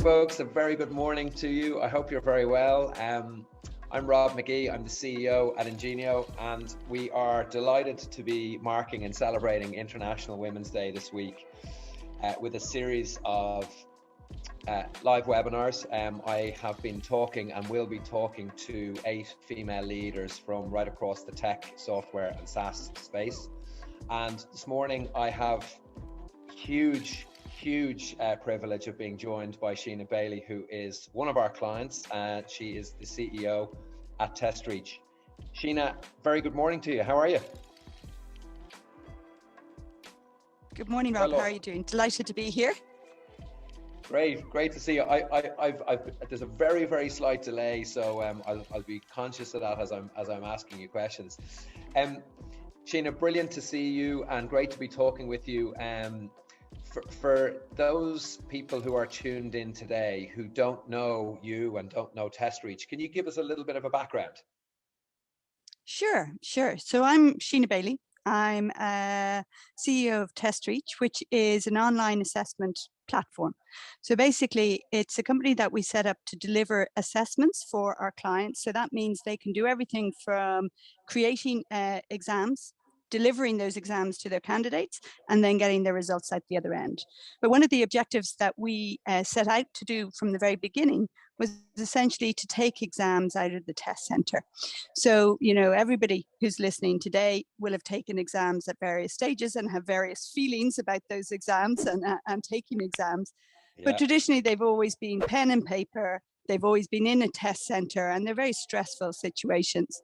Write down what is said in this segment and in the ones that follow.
folks, a very good morning to you. I hope you're very well. I'm Rob McGee, I'm the CEO at Ingenio, and we are delighted to be marking and celebrating International Women's Day this week with a series of live webinars. I have been talking and will be talking to 8 female leaders from right across the tech, software and SaaS space. And this morning I have huge privilege of being joined by Sheena Bailey, who is one of our clients. She is the CEO at TestReach. Sheena, very good morning to you. How are you? Good morning, Rob. How are you doing? Delighted to be here. Great to see you. There's a very slight delay, so I'll be conscious of that as I'm asking you questions. Sheena, brilliant to see you and great to be talking with you. For those people who are tuned in today who don't know you and don't know TestReach, can you give us a little bit of a background? Sure. So I'm Sheena Bailey. I'm CEO of TestReach, which is an online assessment platform. So basically, it's a company that we set up to deliver assessments for our clients. So that means they can do everything from creating exams, delivering those exams to their candidates, and then getting their results at the other end. But one of the objectives that we set out to do from the very beginning was essentially to take exams out of the test center. So, everybody who's listening today will have taken exams at various stages and have various feelings about those exams and taking exams. Yeah. But traditionally, they've always been pen and paper. They've always been in a test center, and they're very stressful situations.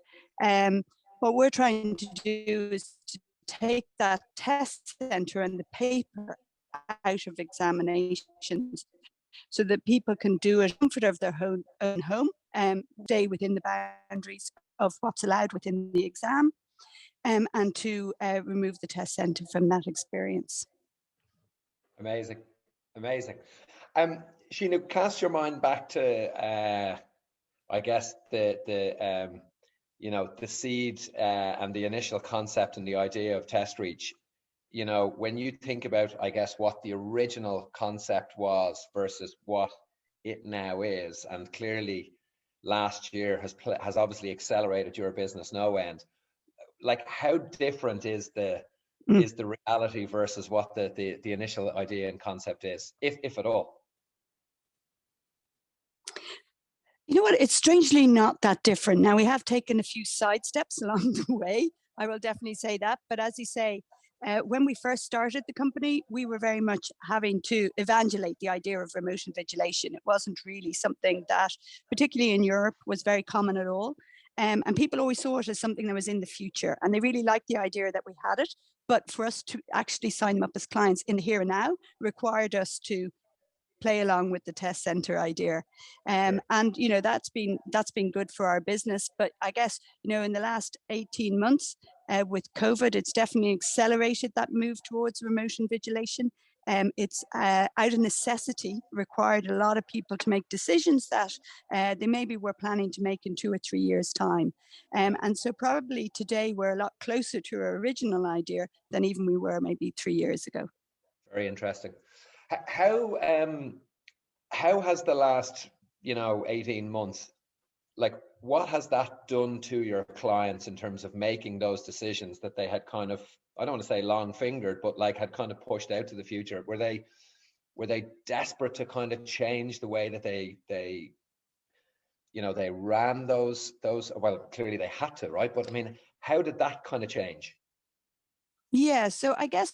What we're trying to do is to take that test center and the paper out of examinations so that people can do it in the comfort of their own home and stay within the boundaries of what's allowed within the exam, and to remove the test center from that experience. Amazing. Sheena, cast your mind back to, I guess, the seed and the initial concept and the idea of TestReach. When you think about, I guess, what the original concept was versus what it now is, and clearly last year has obviously accelerated your business no end. Like, how different is the reality versus what the initial idea and concept is, if at all? You know what? It's strangely not that different. Now, we have taken a few side steps along the way. I will definitely say that. But as you say, when we first started the company, we were very much having to evangelate the idea of remote invigilation. It wasn't really something that, particularly in Europe, was very common at all. And people always saw it as something that was in the future. And they really liked the idea that we had it. But for us to actually sign them up as clients in the here and now required us to play along with the test center idea. And that's been good for our business. But I guess, in the last 18 months with COVID, it's definitely accelerated that move towards remote invigilation. It's out of necessity required a lot of people to make decisions that they maybe were planning to make in 2 or 3 years' time. And so probably today we're a lot closer to our original idea than even we were maybe 3 years ago. Very interesting. How has the last 18 months, like, what has that done to your clients in terms of making those decisions that they had kind of, I don't want to say long fingered, but like had kind of pushed out to the future? Were they desperate to kind of change the way that they ran those, well, clearly they had to, right? But I mean, how did that kind of change? Yeah, so I guess,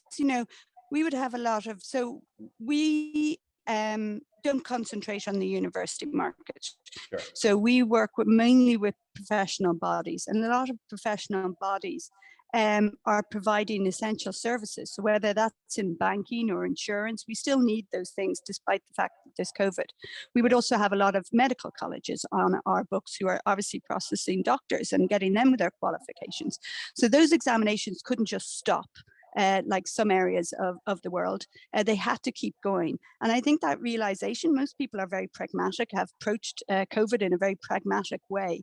we would have a lot of, so we don't concentrate on the university market. Sure. So we work mainly with professional bodies, and a lot of professional bodies are providing essential services. So whether that's in banking or insurance, we still need those things despite the fact that there's COVID. We would also have a lot of medical colleges on our books who are obviously processing doctors and getting them their qualifications. So those examinations couldn't just stop. like some areas of the world. They had to keep going. And I think that realization, most people are very pragmatic, have approached COVID in a very pragmatic way.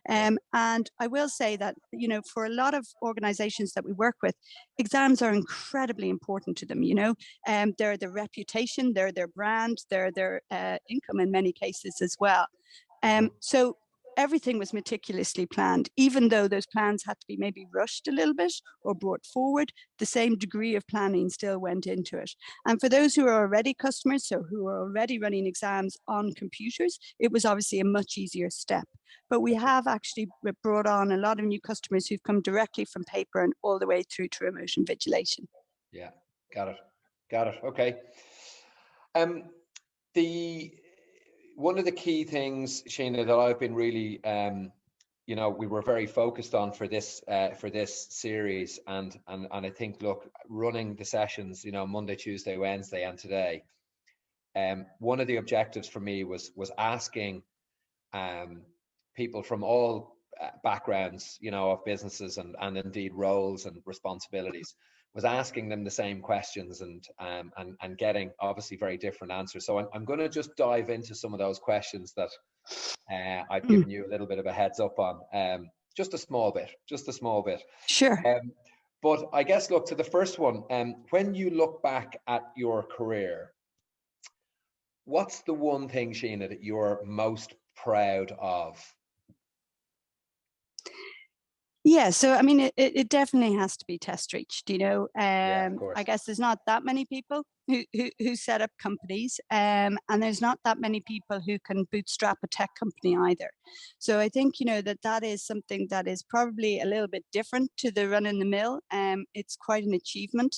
And I will say that, you know, for a lot of organizations that we work with, exams are incredibly important to them, you know. They're their reputation, they're their brand, they're their income in many cases as well. So everything was meticulously planned, even though those plans had to be maybe rushed a little bit or brought forward, the same degree of planning still went into it. And for those who are already customers, so who are already running exams on computers, it was obviously a much easier step. But we have actually brought on a lot of new customers who've come directly from paper and all the way through to remote invigilation. Yeah, got it. Got it. Okay. The one of the key things, Sheena, that I've been really, you know, we were very focused on for this series, and I think, look, running the sessions, you know, Monday, Tuesday, Wednesday, and today, one of the objectives for me was asking people from all backgrounds, you know, of businesses and indeed roles and responsibilities, was asking them the same questions and getting obviously very different answers. So I'm going to just dive into some of those questions that I've given you a little bit of a heads up on, just a small bit. Sure. But I guess, look, to the first one, when you look back at your career, what's the one thing, Sheena, that you're most proud of? Yeah, so I mean, it definitely has to be TestReach, you know. Yeah, of course. I guess there's not that many people who set up companies, and there's not that many people who can bootstrap a tech company either. So I think, you know, that is something that is probably a little bit different to the run in the mill. It's quite an achievement.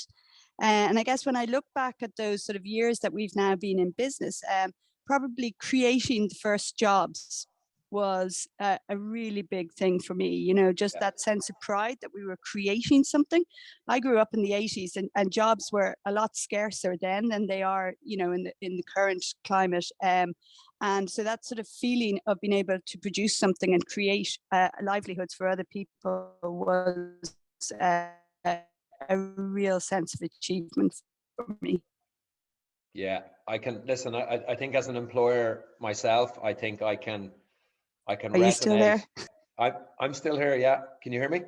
And I guess when I look back at those sort of years that we've now been in business, probably creating the first jobs was a really big thing for me, you know, just that sense of pride that we were creating something. I grew up in the 80s, and jobs were a lot scarcer then than they are, you know, in the current climate. And so that sort of feeling of being able to produce something and create livelihoods for other people was a real sense of achievement for me. Yeah, I can listen. I think as an employer myself, I think I can Are you still resonate. there? I'm still here. Yeah, can you hear me?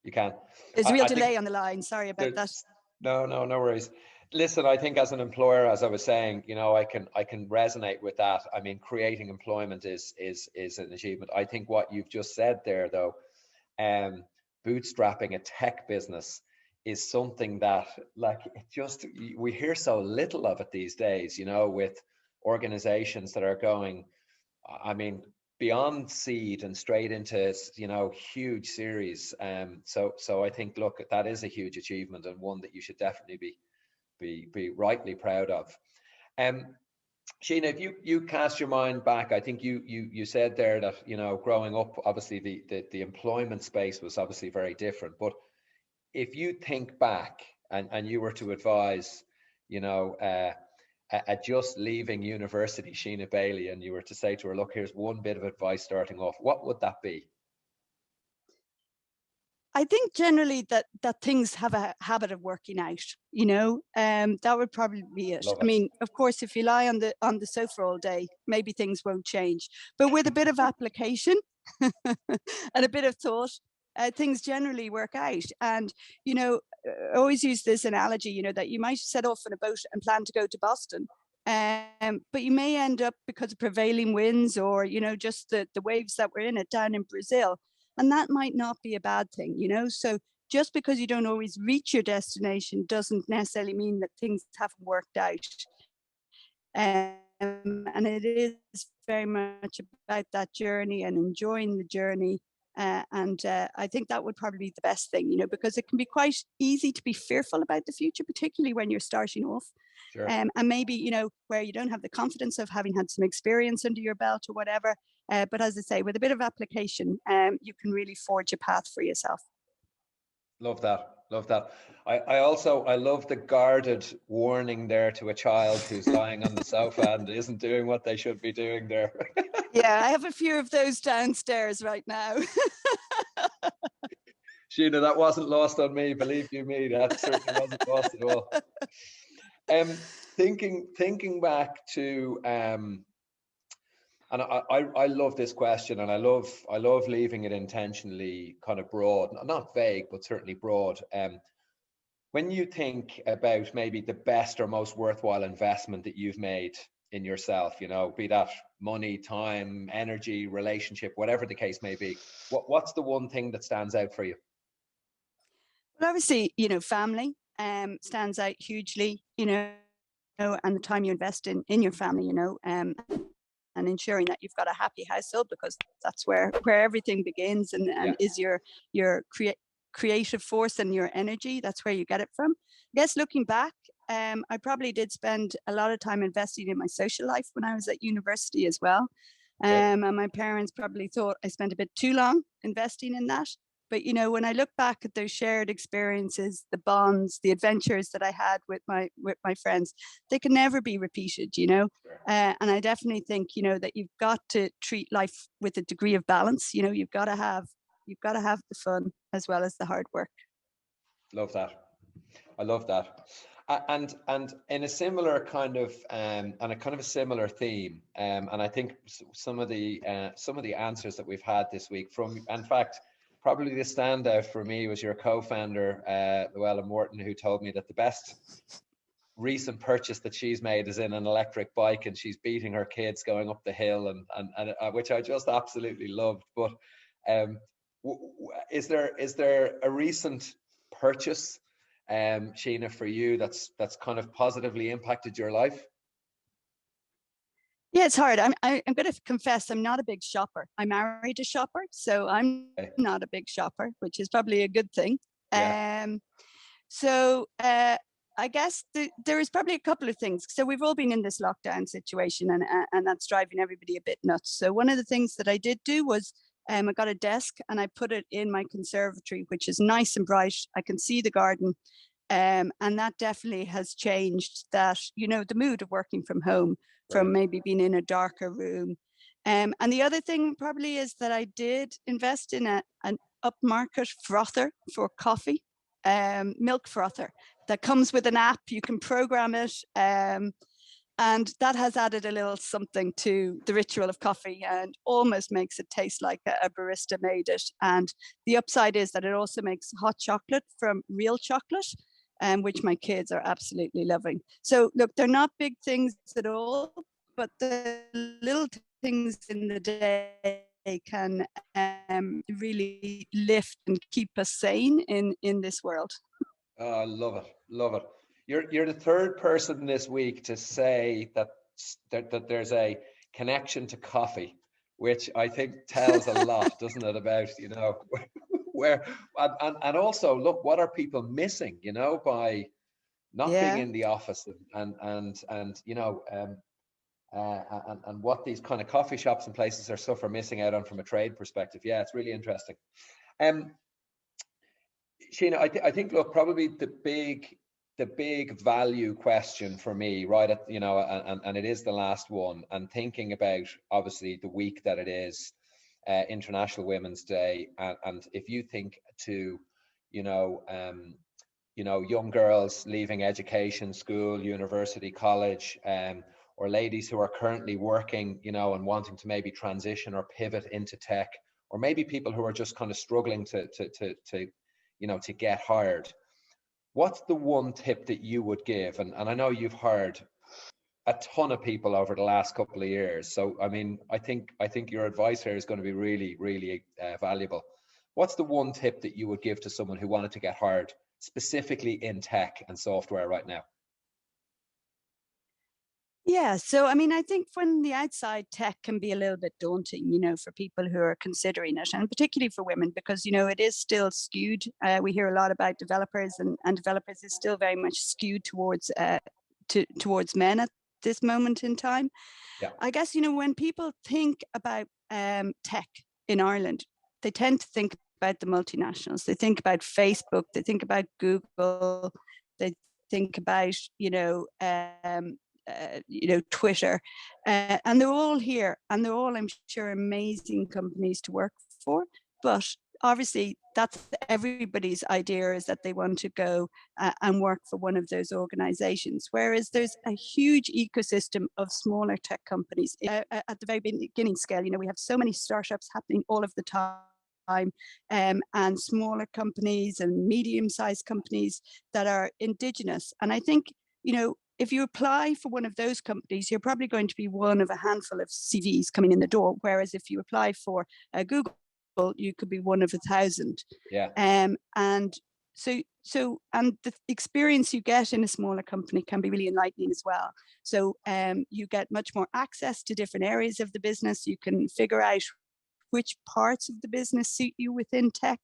You can. There's a real I think delay on the line. Sorry about that. no worries. Listen, I think as an employer, as I was saying, you know, I can resonate with that. I mean, creating employment is an achievement. I think what you've just said there, though, bootstrapping a tech business is something that, like, it just, we hear so little of it these days, you know, with organizations that are going, I mean, beyond seed and straight into, you know, huge series. So I think, look, that is a huge achievement, and one that you should definitely be rightly proud of. Sheena, if you cast your mind back, I think you said there that, you know, growing up, obviously the employment space was obviously very different. But if you think back and you were to advise, you know, at just leaving university, Sheena Bailey, and you were to say to her, look, here's one bit of advice starting off, what would that be? I think generally that things have a habit of working out, you know, that would probably be it. Love I it. mean, of course, if you lie on the sofa all day, maybe things won't change. But with a bit of application and a bit of thought, things generally work out. And, you know, I always use this analogy, you know, that you might set off on a boat and plan to go to Boston. But you may end up, because of prevailing winds or, you know, just the waves that we're in it down in Brazil. And that might not be a bad thing, you know. So just because you don't always reach your destination doesn't necessarily mean that things haven't worked out. And it is very much about that journey and enjoying the journey. And I think that would probably be the best thing, you know, because it can be quite easy to be fearful about the future, particularly when you're starting off. Sure. And maybe, you know, where you don't have the confidence of having had some experience under your belt or whatever. But as I say, with a bit of application, you can really forge a path for yourself. Love that. Love that. I love the guarded warning there to a child who's lying on the sofa and isn't doing what they should be doing there. Yeah, I have a few of those downstairs right now. Sheena, that wasn't lost on me. Believe you me, that certainly wasn't lost at all. Um, thinking back to and I love this question, and I love leaving it intentionally kind of broad, not vague, but certainly broad. When you think about maybe the best or most worthwhile investment that you've made in yourself, you know, be that money, time, energy, relationship, whatever the case may be, what's the one thing that stands out for you? Well, obviously, you know, family stands out hugely, you know, and the time you invest in your family, you know, and ensuring that you've got a happy household, because that's where everything begins, Yeah, and is your creative force and your energy. That's where you get it from. I guess looking back, I probably did spend a lot of time investing in my social life when I was at university as well. okay. And my parents probably thought I spent a bit too long investing in that. But you know, when I look back at those shared experiences, the bonds, the adventures that I had with my friends, they can never be repeated. You know, Sure. and I definitely think, you know, that you've got to treat life with a degree of balance. You know, you've got to have the fun as well as the hard work. Love that. I love that. And in a similar kind of and a kind of a similar theme, and I think some of the answers that we've had this week from, in fact, probably the standout for me was your co-founder, Llewellyn Morton, who told me that the best recent purchase that she's made is in an electric bike, and she's beating her kids going up the hill, and which I just absolutely loved. But um, is there a recent purchase, Sheena, for you that's kind of positively impacted your life? Yeah, it's hard. I'm going to confess I'm not a big shopper. I married a shopper, so I'm Okay. not a big shopper, which is probably a good thing. Yeah. Um, so I guess there is probably a couple of things. So we've all been in this lockdown situation, and that's driving everybody a bit nuts. So one of the things that I did do was I got a desk and I put it in my conservatory, which is nice and bright. I can see the garden. And that definitely has changed that, you know, the mood of working from home, from Brilliant. maybe being in a darker room. And the other thing probably is that I did invest in an upmarket frother for coffee, milk frother that comes with an app. You can program it. And that has added a little something to the ritual of coffee and almost makes it taste like a barista made it. And the upside is that it also makes hot chocolate from real chocolate, which my kids are absolutely loving. So look, they're not big things at all, but the little things in the day can really lift and keep us sane in this world. Oh, I love it. Love it. You're the third person this week to say that there's a connection to coffee, which I think tells a lot, doesn't it, about, you know, where and also look, what are people missing, you know, by not being Yeah. in the office, and you know, and what these kind of coffee shops and places are suffer missing out on from a trade perspective. Yeah, it's really interesting. Um, Sheena, I think, look, probably the big value question for me, right at, you know, and it is the last one, and thinking about obviously the week that it is, International Women's Day, and if you think to, you know, young girls leaving education, school, university, college, or ladies who are currently working, you know, and wanting to maybe transition or pivot into tech, or maybe people who are just kind of struggling to you know, to get hired. What's the one tip that you would give? And I know you've hired a ton of people over the last couple of years. So, I mean, I think your advice here is going to be really, really valuable. What's the one tip that you would give to someone who wanted to get hired specifically in tech and software right now? Yeah, so I mean, I think when the outside tech can be a little bit daunting, you know, for people who are considering it, and particularly for women, because you know it is still skewed. We hear a lot about developers, and developers is still very much skewed towards towards men at this moment in time. Yeah. I guess, you know, when people think about tech in Ireland, they tend to think about the multinationals. They think about Facebook. They think about Google. They think about, Twitter, and they're all here, and they're all, I'm sure, amazing companies to work for. But obviously that's everybody's idea, is that they want to go and work for one of those organizations, whereas there's a huge ecosystem of smaller tech companies at the very beginning scale. We have so many startups happening all of the time, and smaller companies and medium-sized companies that are indigenous. And I think, if you apply for one of those companies, you're probably going to be one of a handful of CVs coming in the door, whereas if you apply for Google, you could be one of 1,000. Yeah. And and the experience you get in a smaller company can be really enlightening as well. So you get much more access to different areas of the business. You can figure out which parts of the business suit you within tech.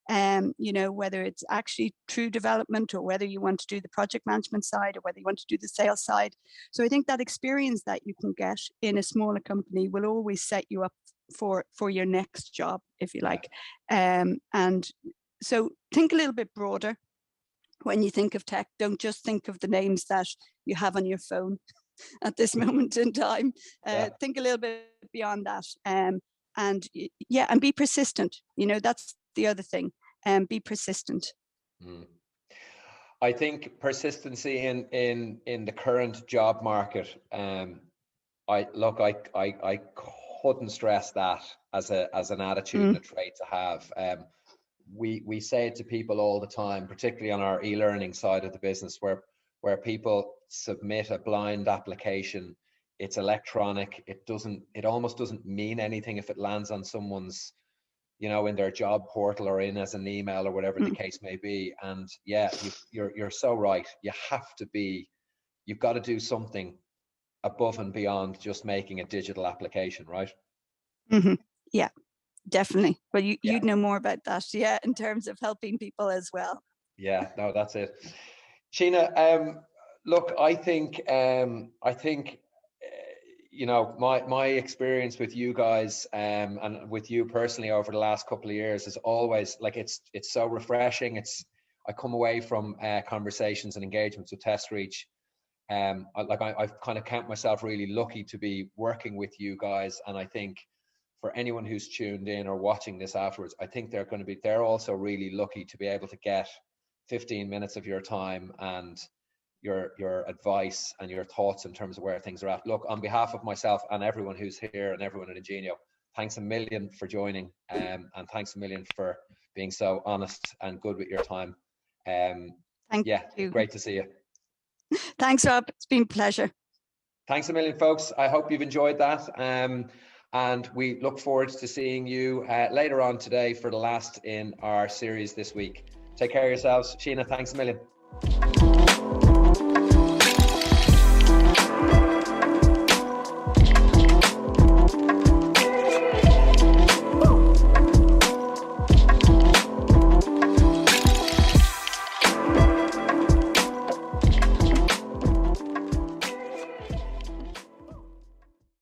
Whether it's actually true development, or whether you want to do the project management side, or whether you want to do the sales side. So I think that experience that you can get in a smaller company will always set you up for your next job, if you like. And so think a little bit broader when you think of tech. Don't just think of the names that you have on your phone at this moment in time. Think a little bit beyond that. And be persistent. That's the other thing. Be persistent. I think persistency in the current job market. I couldn't stress that as an attitude and a trait to have. We say it to people all the time, particularly on our e-learning side of the business, where people submit a blind application. It's electronic. It almost doesn't mean anything if it lands on someone's, in their job portal or in as an email or whatever the case may be. And yeah, you're so right. You've got to do something above and beyond just making a digital application, right? Yeah, definitely. Well, you'd know more about that, in terms of helping people as well. Yeah, no, that's it. Sheena, look, I think my experience with you guys, and with you personally over the last couple of years is always like, it's so refreshing. I come away from conversations and engagements with TestReach. I kind of count myself really lucky to be working with you guys. And I think for anyone who's tuned in or watching this afterwards, I think they're also really lucky to be able to get 15 minutes of your time and your advice and your thoughts in terms of where things are at. Look, on behalf of myself and everyone who's here and everyone at Ingenio, thanks a million for joining, and thanks a million for being so honest and good with your time. Thank you. Great to see you. Thanks, Rob. It's been a pleasure. Thanks a million, folks. I hope you've enjoyed that. And we look forward to seeing you later on today for the last in our series this week. Take care of yourselves. Sheena, thanks a million.